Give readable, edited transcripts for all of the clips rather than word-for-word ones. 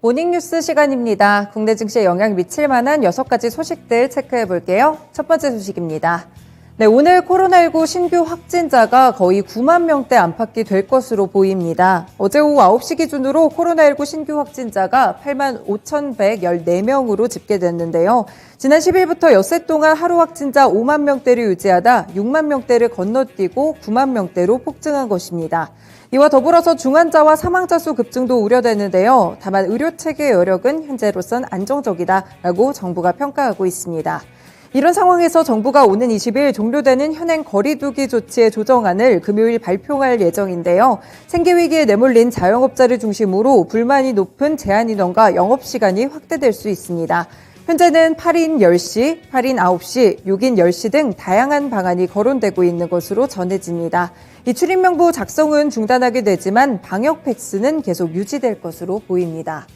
모닝뉴스 시간입니다. 국내 증시에 영향 미칠 만한 6가지 소식들 체크해 볼게요. 첫 번째 소식입니다. 오늘 코로나19 신규 확진자가 거의 9만 명대 안팎이 될 것으로 보입니다. 어제 오후 9시 기준으로 코로나19 신규 확진자가 8만 5,114명으로 집계됐는데요. 지난 10일부터 엿새 동안 하루 확진자 5만 명대를 유지하다 6만 명대를 건너뛰고 9만 명대로 폭증한 것입니다. 이와 더불어서 중환자와 사망자 수 급증도 우려되는데요. 다만 의료체계 여력은 현재로선 안정적이다라고 정부가 평가하고 있습니다. 이런 상황에서 정부가 오는 20일 종료되는 현행 거리두기 조치의 조정안을 금요일 발표할 예정인데요. 생계위기에 내몰린 자영업자를 중심으로 불만이 높은 제한 인원과 영업시간이 확대될 수 있습니다. 현재는 8인 10시, 8인 9시, 6인 10시 등 다양한 방안이 거론되고 있는 것으로 전해집니다. 이 출입명부 작성은 중단하게 되지만 방역 패스는 계속 유지될 것으로 보입니다.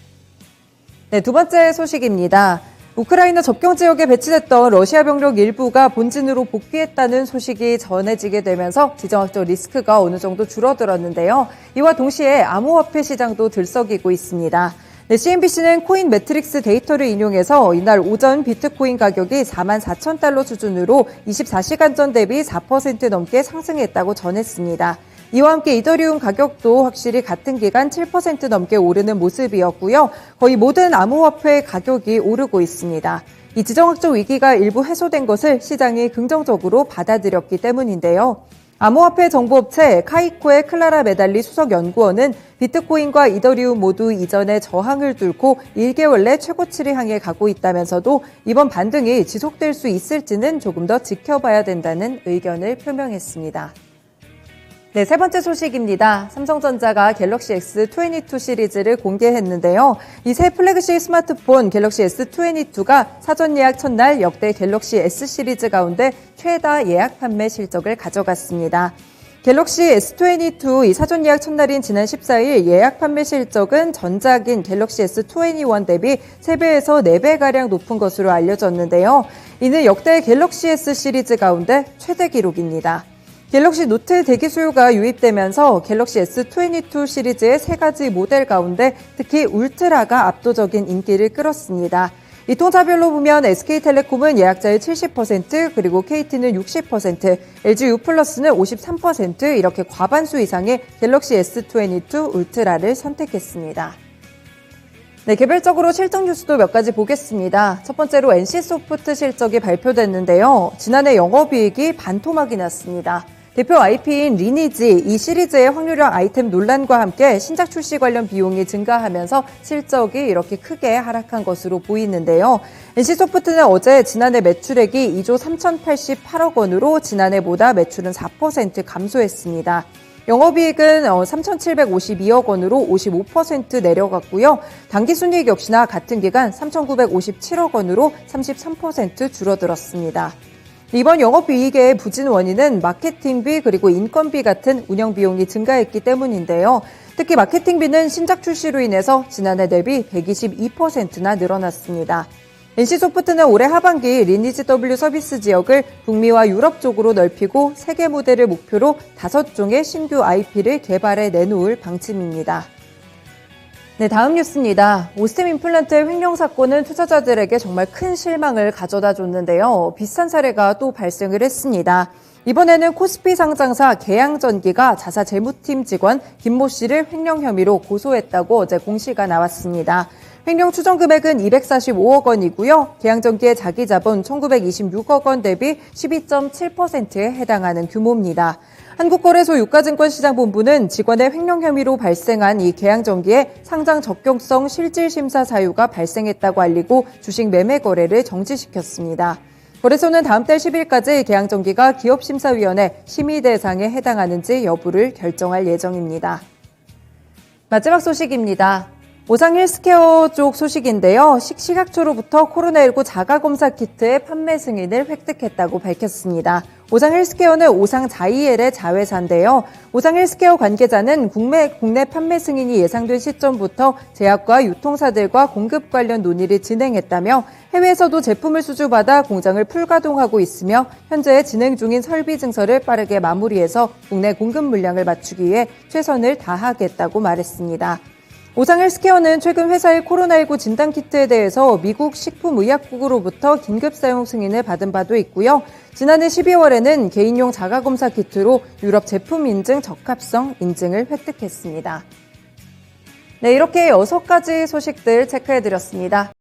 두 번째 소식입니다. 우크라이나 접경 지역에 배치됐던 러시아 병력 일부가 본진으로 복귀했다는 소식이 전해지게 되면서 지정학적 리스크가 어느 정도 줄어들었는데요. 이와 동시에 암호화폐 시장도 들썩이고 있습니다. CNBC는 코인 매트릭스 데이터를 인용해서 이날 오전 비트코인 가격이 44,000달러 수준으로 24시간 전 대비 4% 넘게 상승했다고 전했습니다. 이와 함께 이더리움 가격도 확실히 같은 기간 7% 넘게 오르는 모습이었고요. 거의 모든 암호화폐 가격이 오르고 있습니다. 이 지정학적 위기가 일부 해소된 것을 시장이 긍정적으로 받아들였기 때문인데요. 암호화폐 정보업체 카이코의 클라라 메달리 수석연구원은 비트코인과 이더리움 모두 이전의 저항을 뚫고 1개월 내 최고치를 향해 가고 있다면서도 이번 반등이 지속될 수 있을지는 조금 더 지켜봐야 된다는 의견을 표명했습니다. 세 번째 소식입니다. 삼성전자가 갤럭시 S22 시리즈를 공개했는데요. 이 새 플래그십 스마트폰 갤럭시 S22가 사전 예약 첫날 역대 갤럭시 S 시리즈 가운데 최다 예약 판매 실적을 가져갔습니다. 갤럭시 S22 이 사전 예약 첫날인 지난 14일 예약 판매 실적은 전작인 갤럭시 S21 대비 3배에서 4배가량 높은 것으로 알려졌는데요. 이는 역대 갤럭시 S 시리즈 가운데 최대 기록입니다. 갤럭시 노트 대기 수요가 유입되면서 갤럭시 S22 시리즈의 3가지 모델 가운데 특히 울트라가 압도적인 인기를 끌었습니다. 이 통사별로 보면 SK텔레콤은 예약자의 70%, 그리고 KT는 60%, LG유플러스는 53% 이렇게 과반수 이상의 갤럭시 S22 울트라를 선택했습니다. 개별적으로 실적 뉴스도 몇 가지 보겠습니다. 첫 번째로 NC소프트 실적이 발표됐는데요. 지난해 영업이익이 반토막이 났습니다. 대표 IP인 리니지 이 시리즈의 확률형 아이템 논란과 함께 신작 출시 관련 비용이 증가하면서 실적이 이렇게 크게 하락한 것으로 보이는데요. NC소프트는 어제 지난해 매출액이 2조 3,088억 원으로 지난해보다 매출은 4% 감소했습니다. 영업이익은 3,752억 원으로 55% 내려갔고요. 당기순이익 역시나 같은 기간 3,957억 원으로 33% 줄어들었습니다. 이번 영업이익의 부진 원인은 마케팅비 그리고 인건비 같은 운영비용이 증가했기 때문인데요. 특히 마케팅비는 신작 출시로 인해서 지난해 대비 122%나 늘어났습니다. NC소프트는 올해 하반기 리니지 W 서비스 지역을 북미와 유럽 쪽으로 넓히고 세계 무대를 목표로 5종의 신규 IP를 개발해 내놓을 방침입니다. 다음 뉴스입니다. 오스템 임플란트의 횡령 사건은 투자자들에게 정말 큰 실망을 가져다 줬는데요. 비슷한 사례가 또 발생을 했습니다. 이번에는 코스피 상장사 계양전기가 자사 재무팀 직원 김모 씨를 횡령 혐의로 고소했다고 어제 공시가 나왔습니다. 횡령 추정 금액은 245억 원이고요. 계양전기의 자기 자본 1,926억 원 대비 12.7%에 해당하는 규모입니다. 한국거래소 유가증권시장본부는 직원의 횡령 혐의로 발생한 이 계양전기의 상장 적격성 실질심사 사유가 발생했다고 알리고 주식 매매 거래를 정지시켰습니다. 거래소는 다음 달 10일까지 계양전기가 기업심사위원회 심의 대상에 해당하는지 여부를 결정할 예정입니다. 마지막 소식입니다. 오상 헬스케어 쪽 소식인데요. 식약처로부터 코로나19 자가검사 키트의 판매 승인을 획득했다고 밝혔습니다. 오상 헬스케어는 오상 자이엘의 자회사인데요. 오상 헬스케어 관계자는 국내 판매 승인이 예상된 시점부터 제약과 유통사들과 공급 관련 논의를 진행했다며 해외에서도 제품을 수주받아 공장을 풀가동하고 있으며 현재 진행 중인 설비 증설을 빠르게 마무리해서 국내 공급 물량을 맞추기 위해 최선을 다하겠다고 말했습니다. 오상 헬스케어는 최근 회사의 코로나19 진단키트에 대해서 미국 식품의약국으로부터 긴급 사용 승인을 받은 바도 있고요. 지난해 12월에는 개인용 자가검사 키트로 유럽 제품 인증 적합성 인증을 획득했습니다. 네, 이렇게 6가지 소식들 체크해드렸습니다.